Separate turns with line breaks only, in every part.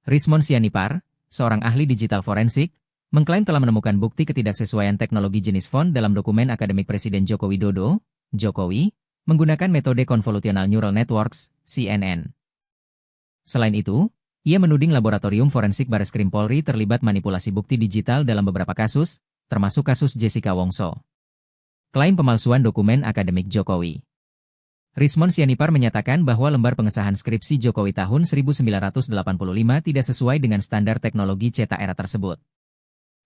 Rizmon Sianipar, seorang ahli digital forensik, mengklaim telah menemukan bukti ketidaksesuaian teknologi jenis font dalam dokumen akademik Presiden Joko Widodo, Jokowi, menggunakan metode Convolutional Neural Networks, CNN. Selain itu, ia menuding laboratorium forensik Bareskrim Polri terlibat manipulasi bukti digital dalam beberapa kasus, termasuk kasus Jessica Wongso. Klaim pemalsuan dokumen akademik Jokowi. Rizmon Sianipar menyatakan bahwa lembar pengesahan skripsi Jokowi tahun 1985 tidak sesuai dengan standar teknologi cetak era tersebut.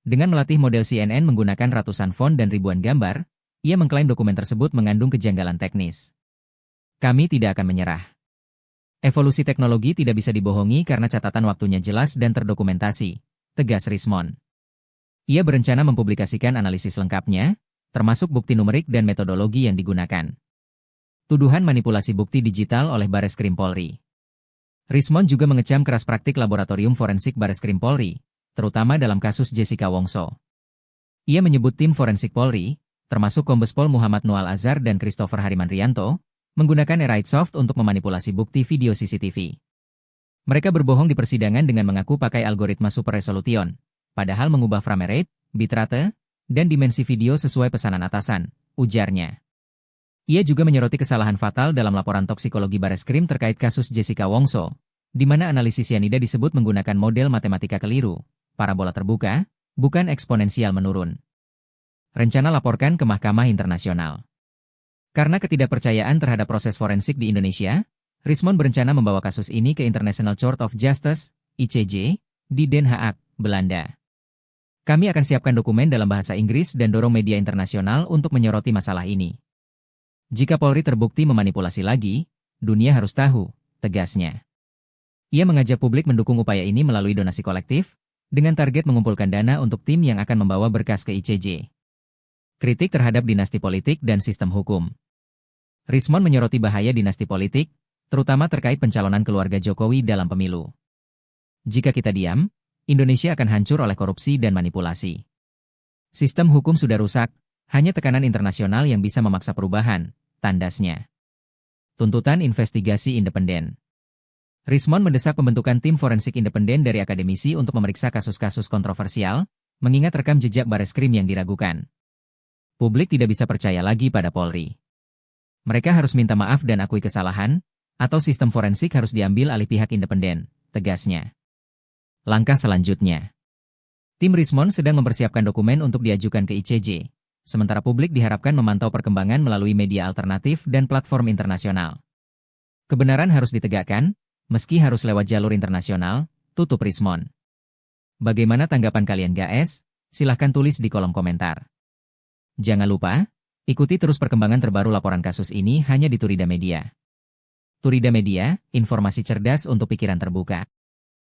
Dengan melatih model CNN menggunakan ratusan font dan ribuan gambar, ia mengklaim dokumen tersebut mengandung kejanggalan teknis. Kami tidak akan menyerah. Evolusi teknologi tidak bisa dibohongi karena catatan waktunya jelas dan terdokumentasi, tegas Rizmon. Ia berencana mempublikasikan analisis lengkapnya, termasuk bukti numerik dan metodologi yang digunakan. Tuduhan manipulasi bukti digital oleh Bareskrim Polri. Rizmon juga mengecam keras praktik laboratorium forensik Bareskrim Polri, terutama dalam kasus Jessica Wongso. Ia menyebut tim forensik Polri, termasuk Kombes Pol Muhammad Nual Azhar dan Christopher Harimanrianto, menggunakan Eraitsoft untuk memanipulasi bukti video CCTV. Mereka berbohong di persidangan dengan mengaku pakai algoritma super resolution, padahal mengubah frame rate, bitrate, dan dimensi video sesuai pesanan atasan, ujarnya. Ia juga menyoroti kesalahan fatal dalam laporan toksikologi Bareskrim terkait kasus Jessica Wongso, di mana analisis sianida disebut menggunakan model matematika keliru, parabola terbuka, bukan eksponensial menurun. Rencana laporkan ke Mahkamah Internasional. Karena ketidakpercayaan terhadap proses forensik di Indonesia, Rizmon berencana membawa kasus ini ke International Court of Justice, ICJ, di Den Haag, Belanda. Kami akan siapkan dokumen dalam bahasa Inggris dan dorong media internasional untuk menyoroti masalah ini. Jika Polri terbukti memanipulasi lagi, dunia harus tahu, tegasnya. Ia mengajak publik mendukung upaya ini melalui donasi kolektif, dengan target mengumpulkan dana untuk tim yang akan membawa berkas ke ICJ. Kritik terhadap dinasti politik dan sistem hukum. Rizmon menyoroti bahaya dinasti politik, terutama terkait pencalonan keluarga Jokowi dalam pemilu. Jika kita diam, Indonesia akan hancur oleh korupsi dan manipulasi. Sistem hukum sudah rusak, hanya tekanan internasional yang bisa memaksa perubahan, tandasnya. Tuntutan investigasi independen. Rizmon mendesak pembentukan tim forensik independen dari akademisi untuk memeriksa kasus-kasus kontroversial, mengingat rekam jejak Bareskrim yang diragukan. Publik tidak bisa percaya lagi pada Polri. Mereka harus minta maaf dan akui kesalahan, atau sistem forensik harus diambil alih pihak independen, tegasnya. Langkah selanjutnya. Tim Rizmon sedang mempersiapkan dokumen untuk diajukan ke ICJ. Sementara publik diharapkan memantau perkembangan melalui media alternatif dan platform internasional. Kebenaran harus ditegakkan, meski harus lewat jalur internasional, tutup Rizmon. Bagaimana tanggapan kalian guys? Silahkan tulis di kolom komentar. Jangan lupa, ikuti terus perkembangan terbaru laporan kasus ini hanya di Turida Media. Turida Media, informasi cerdas untuk pikiran terbuka.